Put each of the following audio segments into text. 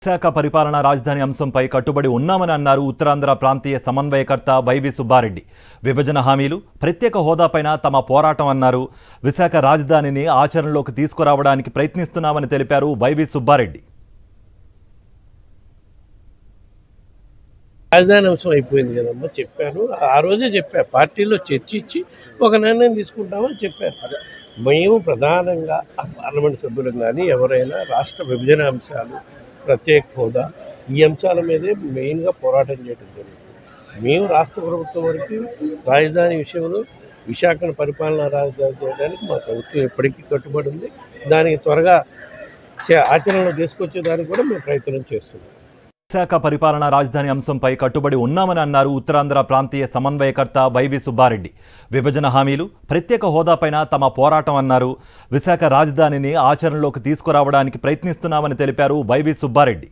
విశాఖ పరిపాలనా రాజధాని అంశంపై కట్టుబడి ఉన్నామని అన్నారు ఉత్తరాంధ్ర ప్రాంతీయ సమన్వయకర్త వైవి సుబ్బారెడ్డి. విభజన హామీలు, ప్రత్యేక హోదాపైన తమ పోరాటం అన్నారు. విశాఖ రాజధానిని ఆచరణలోకి తీసుకురావడానికి ప్రయత్నిస్తున్నామని తెలిపారు వైవి సుబ్బారెడ్డి. రాజధాని అంశం అయిపోయింది కదమ్మా, చెప్పాను. ఆ రోజే చెప్పారు, పార్టీలో చర్చించి ఒక నిర్ణయం తీసుకుంటామని చెప్పారు. మేము ప్రధానంగా పార్లమెంట్ సభ్యులు కానీ ఎవరైనా రాష్ట్ర విభజన అంశాలు, ప్రత్యేక హోదా, ఈ అంశాల మీదే మెయిన్గా పోరాటం చేయడం జరుగుతుంది. మేము రాష్ట్ర ప్రభుత్వం వరకు రాజధాని విషయంలో విశాఖను పరిపాలనా రాజధాని చేయడానికి మా ప్రభుత్వం ఎప్పటికీ కట్టుబడి ఉంది. దానికి త్వరగా ఆచరణలో తీసుకొచ్చేదానికి కూడా మేము ప్రయత్నం చేస్తున్నాం. విశాఖ పరిపాలనా రాజధాని అంశంపై కట్టుబడి ఉన్నామని అన్నారు ఉత్తరాంధ్ర ప్రాంతీయ సమన్వయకర్త వైవి సుబ్బారెడ్డి. విభజన హామీలు, ప్రత్యేక హోదాపైన తమ పోరాటం అన్నారు. విశాఖ రాజధానిని ఆచరణలోకి తీసుకురావడానికి ప్రయత్నిస్తున్నామని తెలిపారు వైవి సుబ్బారెడ్డి.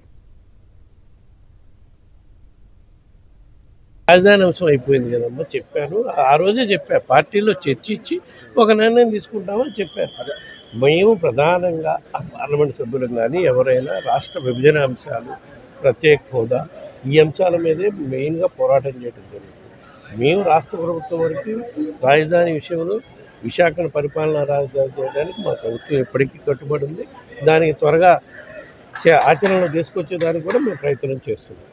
రాజధాని అంశం అయిపోయింది కదమ్మా, చెప్పాను. ఆ రోజే చెప్పారు, పార్టీలో చర్చించి ఒక నిర్ణయం తీసుకుంటామని చెప్పారు. మేము ప్రధానంగా పార్లమెంట్ సభ్యులు కానీ ఎవరైనా రాష్ట్ర విభజన అంశాలు, ప్రత్యేక హోదా, ఈ అంశాల మీదే మెయిన్గా పోరాటం చేయడం జరుగుతుంది. మేము రాష్ట్ర ప్రభుత్వం వరకు రాజధాని విషయంలో విశాఖను పరిపాలనా రాజధాని చేయడానికి మా ప్రభుత్వం ఎప్పటికీ కట్టుబడి ఉంది. దానికి త్వరగా ఆచరణలో తీసుకొచ్చేదానికి కూడా మేము ప్రయత్నం చేస్తున్నాం.